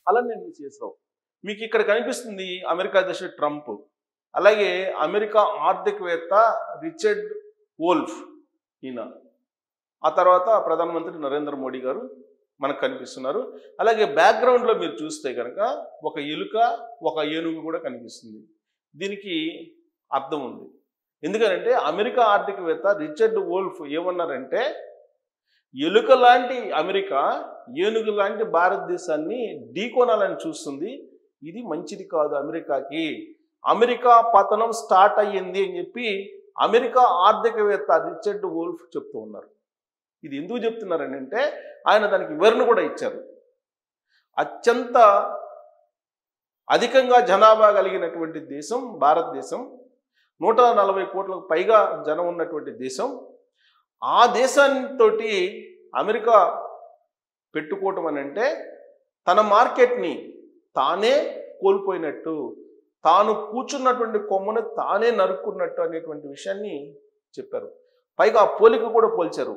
అలానే చేసావు. మీకు ఇక్కడ కనిపిస్తుంది అమెరికా అధ్యక్షుడు ట్రంప్, అలాగే అమెరికా ఆర్థికవేత్త రిచర్డ్ వోల్ఫ్ ఈయన, ఆ తర్వాత ప్రధానమంత్రి నరేంద్ర మోడీ గారు మనకు కనిపిస్తున్నారు. అలాగే బ్యాక్గ్రౌండ్లో మీరు చూస్తే కనుక ఒక ఎలుక, ఒక ఏనుగు కూడా కనిపిస్తుంది. దీనికి అర్థం ఉంది. ఎందుకంటే అమెరికా ఆర్థికవేత్త రిచర్డ్ వోల్ఫ్ ఏమన్నారంటే, ఎలుక లాంటి అమెరికా ఏనుగు లాంటి భారతదేశాన్ని ఢీకొనాలని చూస్తుంది, ఇది మంచిది కాదు అమెరికాకి, అమెరికా పతనం స్టార్ట్ అయ్యింది అని చెప్పి అమెరికా ఆర్థికవేత్త రిచర్డ్ వోల్ఫ్ చెప్తూ ఉన్నారు. ఇది ఎందుకు చెప్తున్నారని అంటే ఆయన దానికి వివరణ కూడా ఇచ్చారు. అత్యంత అధికంగా జనాభా కలిగినటువంటి దేశం భారతదేశం, 140 కోట్లకు పైగా జనం ఉన్నటువంటి దేశం. ఆ దేశంతో అమెరికా పెట్టుకోవటం అని అంటే తన మార్కెట్ని తానే కోల్పోయినట్టు, తాను కూర్చున్నటువంటి కొమ్మను తానే నరుక్కున్నట్టు అనేటువంటి విషయాన్ని చెప్పారు. పైగా ఆ పోలిక కూడా పోల్చారు.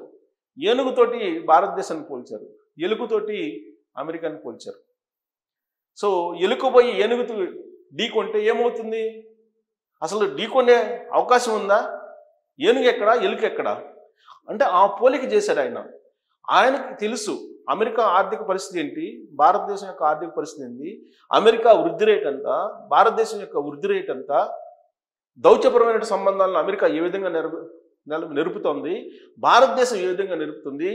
ఏనుగుతోటి భారతదేశాన్ని పోల్చారు, ఎలుకతోటి అమెరికాని పోల్చారు. సో ఎలుక పోయి ఏనుగుతో ఢీకొంటే ఏమవుతుంది? అసలు ఢీకొనే అవకాశం ఉందా? ఏనుగు ఎక్కడా, ఎలుక ఎక్కడా? అంటే ఆ పోలిక చేశాడు ఆయన. ఆయనకి తెలుసు అమెరికా ఆర్థిక పరిస్థితి ఏంటి, భారతదేశం యొక్క ఆర్థిక పరిస్థితి ఏంటి, అమెరికా వృద్ధి రేట్ ఎంత, భారతదేశం యొక్క వృద్ధి రేట్ ఎంత, దౌత్యపరమైన సంబంధాలను అమెరికా ఏ విధంగా నిలుపుతుంది, భారతదేశం ఏ విధంగా నిలుపుతుంది,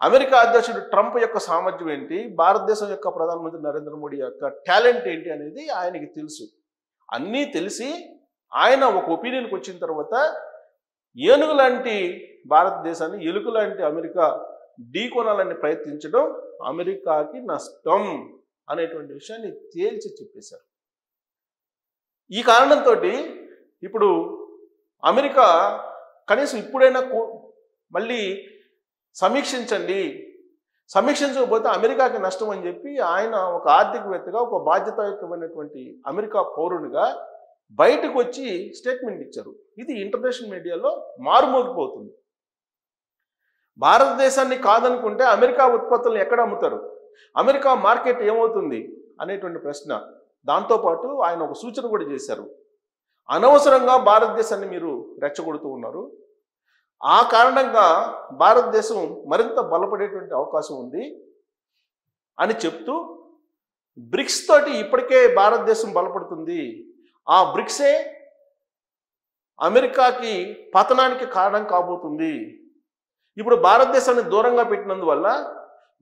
అమెరికా అధ్యక్షుడు ట్రంప్ యొక్క సామర్థ్యం ఏంటి, భారతదేశం యొక్క ప్రధానమంత్రి నరేంద్ర మోడీ యొక్క టాలెంట్ ఏంటి అనేది ఆయనకి తెలుసు. అన్నీ తెలిసి ఆయన ఒక ఒపీనియన్కి వచ్చిన తర్వాత ఏనుగు లాంటి భారతదేశాన్ని ఎలుక లాంటి అమెరికా ఢీకొనాలని ప్రయత్నించడం అమెరికాకి నష్టం అనేటువంటి విషయాన్ని తేల్చి చెప్పేశారు. ఈ కారణంతో ఇప్పుడు అమెరికా కనీసం ఇప్పుడైనా మళ్ళీ సమీక్షించండి, సమీక్షించకపోతే అమెరికాకి నష్టం అని చెప్పి ఆయన ఒక ఆర్థికవేత్తగా, ఒక బాధ్యతాయుతమైనటువంటి అమెరికా పౌరునిగా బయటకు వచ్చి స్టేట్మెంట్ ఇచ్చారు. ఇది ఇంటర్నేషనల్ మీడియాలో మారుమోగిపోతుంది. భారతదేశాన్ని కాదనుకుంటే అమెరికా ఉత్పత్తులను ఎక్కడ అమ్ముతారు, అమెరికా మార్కెట్ ఏమవుతుంది అనేటువంటి ప్రశ్న. దాంతోపాటు ఆయన ఒక సూచన కూడా చేశారు, అనవసరంగా భారతదేశాన్ని మీరు రెచ్చగొడుతూ ఉన్నారు, ఆ కారణంగా భారతదేశం మరింత బలపడేటువంటి అవకాశం ఉంది అని చెప్తూ, బ్రిక్స్ తోటి ఇప్పటికే భారతదేశం బలపడుతుంది, ఆ బ్రిక్సే అమెరికాకి పతనానికి కారణం కాబోతుంది, ఇప్పుడు భారతదేశాన్ని దూరంగా పెట్టినందువల్ల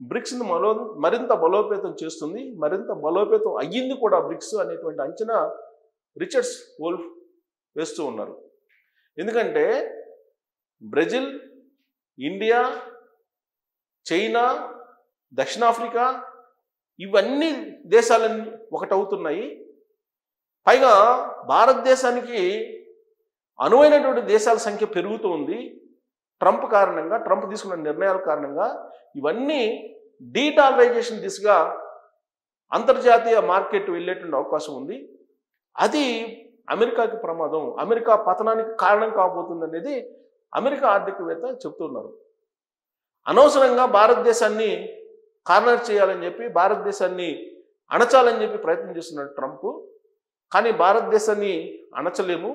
బ్రిక్స్ని మరింత బలోపేతం చేస్తుంది, మరింత బలోపేతం అయ్యింది కూడా బ్రిక్స్ అనేటువంటి అంచనా రిచర్డ్ వోల్ఫ్ వేస్తూ ఉన్నారు. ఎందుకంటే బ్రెజిల్, ఇండియా, చైనా, దక్షిణాఫ్రికా ఇవన్నీ దేశాలన్నీ ఒకటవుతున్నాయి. పైగా భారతదేశానికి అనువైనటువంటి దేశాల సంఖ్య పెరుగుతూ ఉంది. ట్రంప్ కారణంగా, ట్రంప్ తీసుకున్న నిర్ణయాల కారణంగా ఇవన్నీ డీడాలరైజేషన్ దిశగా అంతర్జాతీయ మార్కెట్ వెళ్ళేటువంటి అవకాశం ఉంది. అది అమెరికాకి ప్రమాదం, అమెరికా పతనానికి కారణం కాబోతుంది అనేది అమెరికా ఆర్థికవేత్త చెప్తున్నారు. అనవసరంగా భారతదేశాన్ని కార్నర్ చేయాలని చెప్పి, భారతదేశాన్ని అణచాలని చెప్పి ప్రయత్నం చేస్తున్నాడు ట్రంప్. కానీ భారతదేశాన్ని అణచలేము,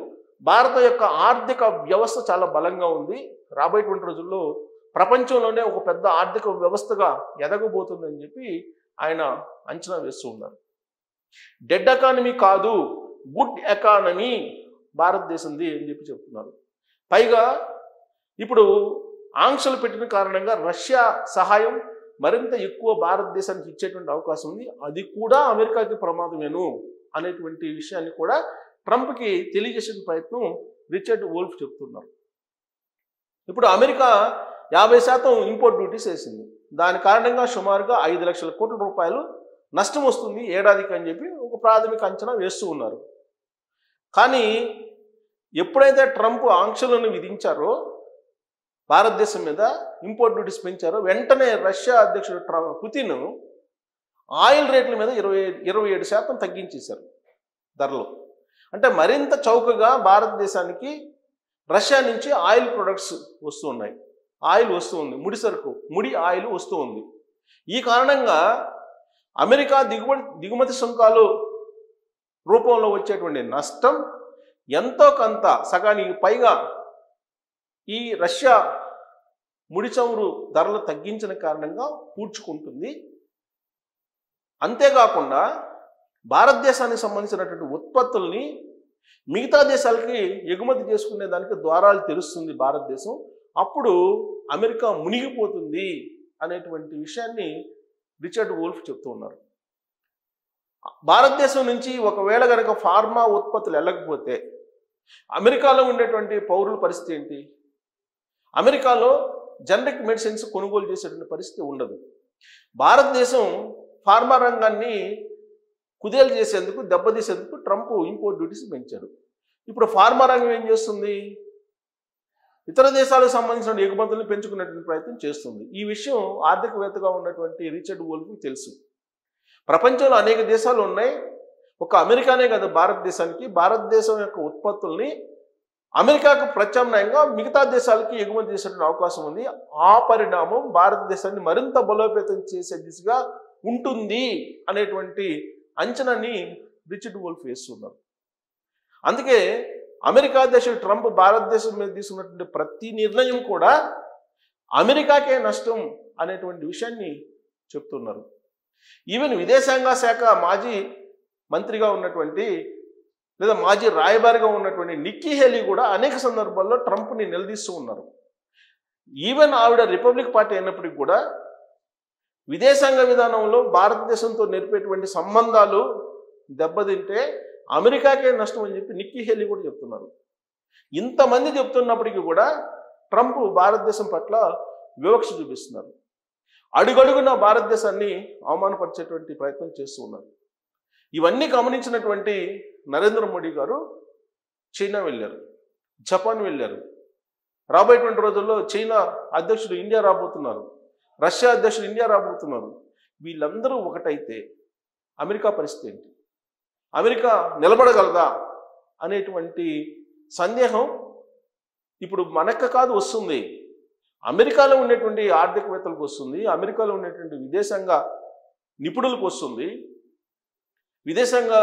భారత యొక్క ఆర్థిక వ్యవస్థ చాలా బలంగా ఉంది, రాబోయేటువంటి రోజుల్లో ప్రపంచంలోనే ఒక పెద్ద ఆర్థిక వ్యవస్థగా ఎదగబోతుందని చెప్పి ఆయన అంచనా వేస్తూ ఉన్నారు. డెడ్ ఎకానమీ కాదు, గుడ్ ఎకానమీ భారతదేశంది అని చెప్పి చెప్తున్నారు. పైగా ఇప్పుడు ఆంక్షలు పెట్టిన కారణంగా రష్యా సహాయం మరింత ఎక్కువ భారతదేశానికి ఇచ్చేటువంటి అవకాశం ఉంది, అది కూడా అమెరికాకి ప్రమాదమేను అనేటువంటి విషయాన్ని కూడా ట్రంప్కి తెలియజేసిన ప్రయత్నం రిచర్డ్ వోల్ఫ్ చెప్తున్నారు. ఇప్పుడు అమెరికా 50% ఇంపోర్ట్ డ్యూటీస్ వేసింది, దాని కారణంగా సుమారుగా 5 లక్షల కోట్ల రూపాయలు నష్టం వస్తుంది ఏడాదికి అని చెప్పి ఒక ప్రాథమిక అంచనా వేస్తూ ఉన్నారు. కానీ ఎప్పుడైతే ట్రంప్ ఆంక్షలను విధించారో, భారతదేశం మీద ఇంపోర్ట్ డ్యూటీస్ పెంచారో, వెంటనే రష్యా అధ్యక్షుడు పుతిన్ ఆయిల్ రేట్ల మీద 27% తగ్గించేశారు ధరలు. అంటే మరింత చౌకగా భారతదేశానికి రష్యా నుంచి ఆయిల్ ప్రొడక్ట్స్ వస్తూ ఉన్నాయి, ఆయిల్ వస్తూ ఉంది, ముడి సరుకు, ముడి ఆయిల్ వస్తూ ఉంది. ఈ కారణంగా అమెరికా దిగుమతి సుంకాలు రూపంలో వచ్చేటువంటి నష్టం ఎంతో కొంత సగానికి పైగా ఈ రష్యా ముడి చమురు ధరలు తగ్గించిన కారణంగా పూడ్చుకుంటుంది. అంతేకాకుండా భారతదేశానికి సంబంధించినటువంటి ఉత్పత్తుల్ని మిగతా దేశాలకి ఎగుమతి చేసుకునే దానికి ద్వారాలు తెరుస్తుంది భారతదేశం. అప్పుడు అమెరికా మునిగిపోతుంది అనేటువంటి విషయాన్ని రిచర్డ్ వోల్ఫ్ చెప్తూ ఉన్నారు. భారతదేశం నుంచి ఒకవేళ కనుక ఫార్మా ఉత్పత్తులు వెళ్ళకపోతే అమెరికాలో ఉండేటువంటి పౌరుల పరిస్థితి ఏంటి? అమెరికాలో జనరిక్ మెడిసిన్స్ కొనుగోలు చేసేటువంటి పరిస్థితి ఉండదు. భారతదేశం ఫార్మా రంగాన్ని కుదేలు చేసేందుకు, దెబ్బతీసేందుకు ట్రంప్ ఇంపోర్ట్ డ్యూటీస్ పెంచారు. ఇప్పుడు ఫార్మా రంగం ఏం చేస్తుంది? ఇతర దేశాలకు సంబంధించిన ఎగుమతులను పెంచుకునేటువంటి ప్రయత్నం చేస్తుంది. ఈ విషయం ఆర్థికవేత్తగా ఉన్నటువంటి రిచర్డ్ వోల్ఫ్కి తెలుసు. ప్రపంచంలో అనేక దేశాలు ఉన్నాయి, ఒక అమెరికానే కాదు భారతదేశానికి. భారతదేశం యొక్క ఉత్పత్తుల్ని అమెరికాకు ప్రత్యామ్నాయంగా మిగతా దేశాలకి ఎగుమతి చేసేటువంటి అవకాశం ఉంది. ఆ పరిణామం భారతదేశాన్ని మరింత బలోపేతం చేసే దిశగా ఉంటుంది అనేటువంటి అంచనాని రిచర్డ్ వోల్ఫ్ వేస్తున్నారు. అందుకే అమెరికా అధ్యక్షుడు ట్రంప్ భారతదేశం మీద తీసుకున్నటువంటి ప్రతి నిర్ణయం కూడా అమెరికాకే నష్టం అనేటువంటి విషయాన్ని చెప్తున్నారు. ఈవెన్ విదేశాంగ శాఖ మాజీ మంత్రిగా ఉన్నటువంటి లేదా మాజీ రాయబారిగా ఉన్నటువంటి నిక్కీ హేలీ కూడా అనేక సందర్భాల్లో ట్రంప్ని నిలదీస్తూ ఉన్నారు. ఈవెన్ ఆవిడ రిపబ్లిక్ పార్టీ అయినప్పటికీ కూడా విదేశాంగ విధానంలో భారతదేశంతో నేర్పేటువంటి సంబంధాలు దెబ్బతింటే అమెరికాకే నష్టం అని చెప్పి నిక్కీ హేలీ కూడా చెప్తున్నారు. ఇంతమంది చెప్తున్నప్పటికీ కూడా ట్రంప్ భారతదేశం పట్ల వివక్ష చూపిస్తున్నారు. అడుగడుగున భారతదేశాన్ని అవమానపరిచేటువంటి ప్రయత్నం చేస్తూ ఉన్నారు. ఇవన్నీ గమనించినటువంటి నరేంద్ర మోడీ గారు చైనా వెళ్ళారు, జపాన్ వెళ్ళారు. రాబోయేటువంటి రోజుల్లో చైనా అధ్యక్షుడు ఇండియా రాబోతున్నారు, రష్యా అధ్యక్షుడు ఇండియా రాబోతున్నారు. వీళ్ళందరూ ఒకటైతే అమెరికా పరిస్థితి ఏంటి? అమెరికా నిలబడగలదా అనేటువంటి సందేహం ఇప్పుడు మనకు కాదు వస్తుంది, అమెరికాలో ఉండేటువంటి ఆర్థికవేత్తలకు వస్తుంది, అమెరికాలో ఉండేటువంటి విదేశాంగ నిపుణులకు వస్తుంది, విదేశాంగ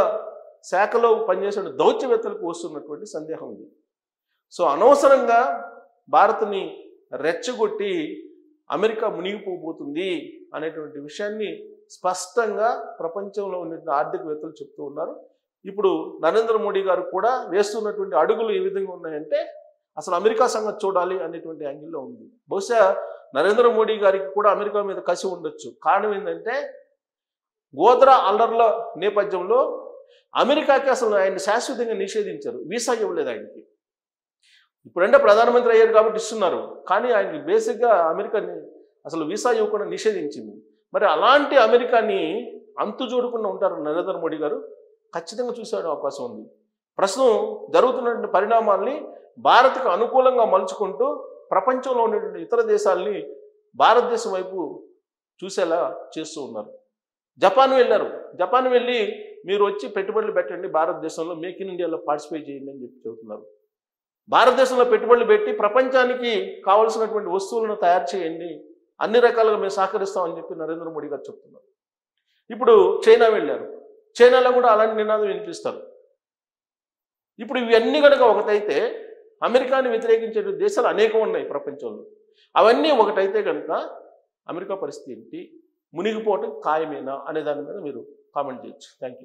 శాఖలో పనిచేసే దౌత్యవేత్తలకు వస్తున్నటువంటి సందేహం ఇది. సో అనవసరంగా భారత్ని రెచ్చగొట్టి అమెరికా మునిగిపోబోతుంది అనేటువంటి విషయాన్ని స్పష్టంగా ప్రపంచంలో ఉన్నటువంటి ఆర్థికవేత్తలు చెప్తూ ఉన్నారు. ఇప్పుడు నరేంద్ర మోడీ గారు కూడా వేస్తున్నటువంటి అడుగులు ఏ విధంగా ఉన్నాయంటే అసలు అమెరికా సంగతి చూడాలి అనేటువంటి యాంగిల్లో ఉంది. బహుశా నరేంద్ర మోడీ గారికి కూడా అమెరికా మీద కసి ఉండొచ్చు. కారణం ఏంటంటే గోద్రా అల్లర్ల నేపథ్యంలో అమెరికాకి అసలు ఆయన శాశ్వతంగా నిషేధించారు, వీసా ఇవ్వలేదు ఆయనకి. ఇప్పుడంటే ప్రధానమంత్రి అయ్యారు కాబట్టి ఇస్తున్నారు, కానీ ఆయనకి బేసిక్గా అమెరికాని అసలు వీసా ఇవ్వకుండా నిషేధించింది. మరి అలాంటి అమెరికాని అంతు చూడకుండా ఉంటారు నరేంద్ర మోడీ గారు? ఖచ్చితంగా చూసే అవకాశం ఉంది. ప్రస్తుతం జరుగుతున్నటువంటి పరిణామాల్ని భారత్కు అనుకూలంగా మలుచుకుంటూ ప్రపంచంలో ఉన్నటువంటి ఇతర దేశాలని భారతదేశం వైపు చూసేలా చేస్తూ ఉన్నారు. జపాన్ వెళ్ళారు, జపాన్ వెళ్ళి మీరు వచ్చి పెట్టుబడులు పెట్టండి, భారతదేశంలో మేక్ ఇన్ ఇండియాలో పార్టిసిపేట్ చేయండి అని చెప్పి చెబుతున్నారు. భారతదేశంలో పెట్టుబడులు పెట్టి ప్రపంచానికి కావలసినటువంటి వస్తువులను తయారు చేయండి, అన్ని రకాలుగా మేము సహకరిస్తామని చెప్పి నరేంద్ర మోడీ గారు చెప్తున్నారు. ఇప్పుడు చైనా వెళ్ళారు, చైనాలో కూడా అలాంటి నినాదం వినిపిస్తారు. ఇప్పుడు ఇవన్నీ కనుక ఒకటైతే అమెరికాని వ్యతిరేకించే దేశాలు అనేకం ఉన్నాయి ప్రపంచంలో. అవన్నీ ఒకటైతే కనుక అమెరికా పరిస్థితి ఏంటి, మునిగిపోవటం ఖాయమేనా అనే దాని మీద మీరు కామెంట్ చేయొచ్చు. Thank you.